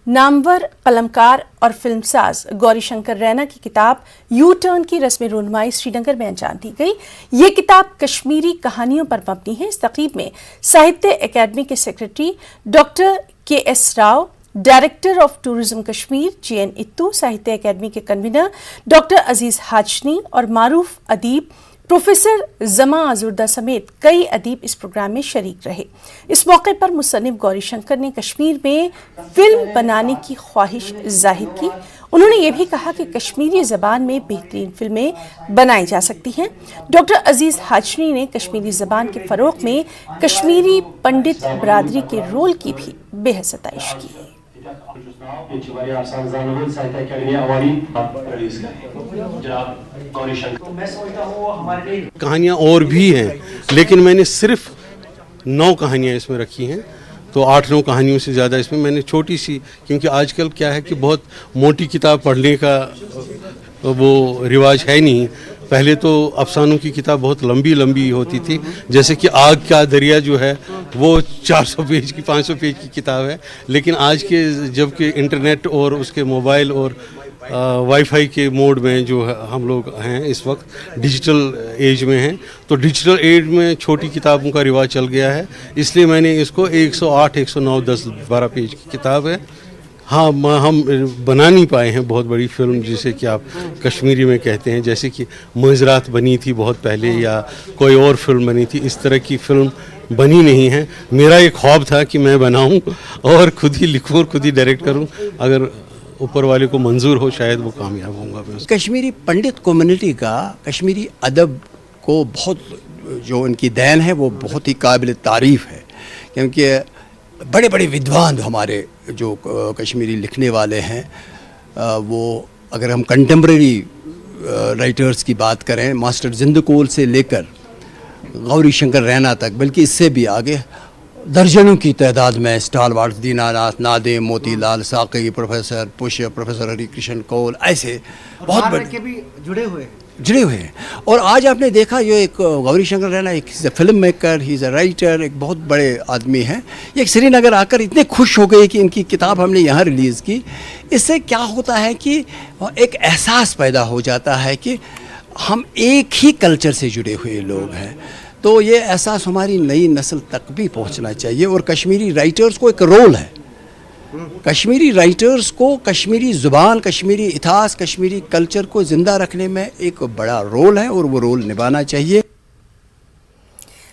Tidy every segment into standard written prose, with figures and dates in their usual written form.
نامور قلمکار اور فلم ساز گوری شنکر رینا کی کتاب یو ٹرن کی رسم رونمائی سری نگر میں انجام دی گئی۔ یہ کتاب کشمیری کہانیوں پر مبنی ہے۔ اس تقریب میں ساہتیہ اکیڈمی کے secretary doctor K S Rao, director of tourism Kashmir G N اتو، ساہتیہ اکیڈمی کے کنوینر ڈاکٹر عزیز ہاجنی اور معروف ادیب پروفیسر زما آزردہ سمیت کئی ادیب اس پروگرام میں شریک رہے۔ اس موقع پر مصنف گوری شنکر نے کشمیر میں فلم بنانے کی خواہش ظاہر کی۔ انہوں نے یہ بھی کہا کہ کشمیری زبان میں بہترین فلمیں بنائی جا سکتی ہیں۔ ڈاکٹر عزیز ہاجنی نے کشمیری زبان کے فروغ میں کشمیری پنڈت برادری کے رول کی بھی بے حد ستائش کی۔ کہانیاں اور بھی ہیں لیکن میں نے صرف 9 کہانیاں اس میں رکھی ہیں، تو 8-9 کہانیوں سے زیادہ اس میں نے چھوٹی سی، کیونکہ آج کل کیا ہے کہ بہت موٹی کتاب پڑھنے کا وہ رواج ہے نہیں۔ پہلے تو افسانوں کی کتاب بہت لمبی ہوتی تھی، جیسے کہ آگ کا دریا جو ہے وہ 400 پیج کی 500 پیج کی کتاب ہے، لیکن آج کے جب کہ انٹرنیٹ اور اس کے موبائل اور وائی فائی کے موڈ میں جو ہم لوگ ہیں اس وقت ڈیجیٹل ایج میں ہیں، تو ڈیجیٹل ایج میں چھوٹی کتابوں کا رواج چل گیا ہے، اس لیے میں نے اس کو 108 109 10 12 پیج کی کتاب ہے۔ ہاں، ہم بنا نہیں پائے ہیں بہت بڑی فلم جسے کہ آپ کشمیری میں کہتے ہیں، جیسے کہ معذرات بنی تھی بہت پہلے یا کوئی اور فلم بنی تھی، اس طرح کی فلم بنی نہیں ہے۔ میرا ایک خواب تھا کہ میں بناؤں اور خود ہی لکھوں اور خود ہی ڈائریکٹ کروں، اگر اوپر والے کو منظور ہو شاید وہ کامیاب ہوں گا۔ کشمیری پنڈت کمیونٹی کا کشمیری ادب کو بہت جو ان کی دین ہے وہ بہت ہی قابل تعریف ہے، کیونکہ بڑے بڑے ودوان ہمارے جو کشمیری لکھنے والے ہیں، وہ اگر ہم کنٹمپریری رائٹرز کی بات کریں، ماسٹر زندکول سے لے کر گوری شنکر رینا تک، بلکہ اس سے بھی آگے درجنوں کی تعداد میں اسٹالوارڈ دینا ناتھ نادم، Moti Lal ساقی، professor push, professor ہری کرشن کول، ایسے بہت بڑے بھی جڑے ہوئے ہیں۔ اور آج آپ نے دیکھا یہ ایک گوری شنکر رینا ایک film maker, he is a writer, ایک بہت بڑے آدمی ہیں۔ یہ سری نگر آ کر اتنے خوش ہو گئے کہ ان کی کتاب ہم نے یہاں ریلیز کی۔ اس سے کیا ہوتا ہے کہ ایک احساس پیدا ہو جاتا ہے کہ ہم ایک ہی کلچر سے جڑے ہوئے لوگ ہیں، تو یہ احساس ہماری نئی نسل تک بھی پہنچنا چاہیے۔ اور کشمیری رائٹرز کو ایک رول ہے، کشمیری رائٹرز کو کشمیری زبان، کشمیری اتہاس، کشمیری کلچر کو زندہ رکھنے میں ایک بڑا رول ہے اور وہ رول نبھانا چاہیے۔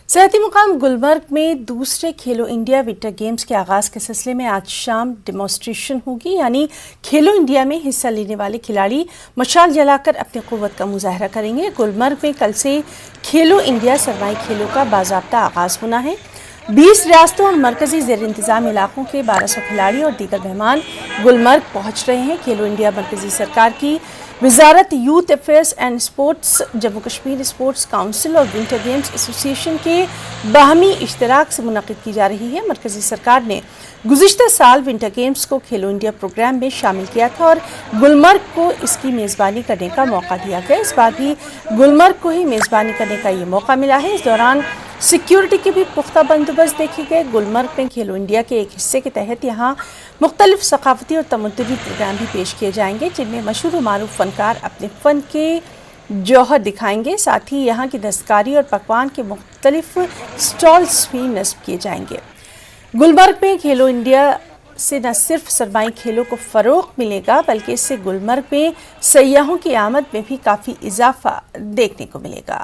سیاحتی مقام گلمرگ میں دوسرے کھیلو انڈیا ونٹر گیمز کے آغاز کے سلسلے میں آج شام ڈیمونسٹریشن ہوگی، یعنی کھیلو انڈیا میں حصہ لینے والے کھلاڑی مشال جلا کر اپنی قوت کا مظاہرہ کریں گے۔ گلمرگ میں کل سے کھیلو انڈیا سرمائی کھیلوں کا باضابطہ آغاز ہونا ہے۔ 20 ریاستوں اور مرکزی زیر انتظام علاقوں کے 1200 کھلاڑی اور دیگر مہمان گلمرگ پہنچ رہے ہیں۔ کھیلو انڈیا مرکزی سرکار کی وزارت youth affairs and sports, Jammu Kashmir sports council اور ونٹر گیمز ایسوسی ایشن کے باہمی اشتراک سے منعقد کی جا رہی ہے۔ مرکزی سرکار نے گزشتہ سال ونٹر گیمز کو کھیلو انڈیا پروگرام میں شامل کیا تھا اور گلمرگ کو اس کی میزبانی کرنے کا موقع دیا گیا۔ اس بار بھی گلمرگ کو ہی میزبانی کرنے کا یہ موقع ملا ہے۔ اس دوران سیکیورٹی کے بھی پختہ بندوبست دیکھے گئے۔ گلمرگ میں کھیلو انڈیا کے ایک حصے کے تحت یہاں مختلف ثقافتی اور تمدنی پروگرام بھی پیش کیے جائیں گے، جن میں مشہور و معروف فنکار اپنے فن کے جوہر دکھائیں گے۔ ساتھ ہی یہاں کی دستکاری اور پکوان کے مختلف سٹالز بھی نصب کیے جائیں گے۔ گلمرگ میں کھیلو انڈیا سے نہ صرف سرمائی کھیلوں کو فروغ ملے گا، بلکہ اس سے گلمرگ میں سیاحوں کی آمد میں بھی کافی اضافہ دیکھنے کو ملے گا۔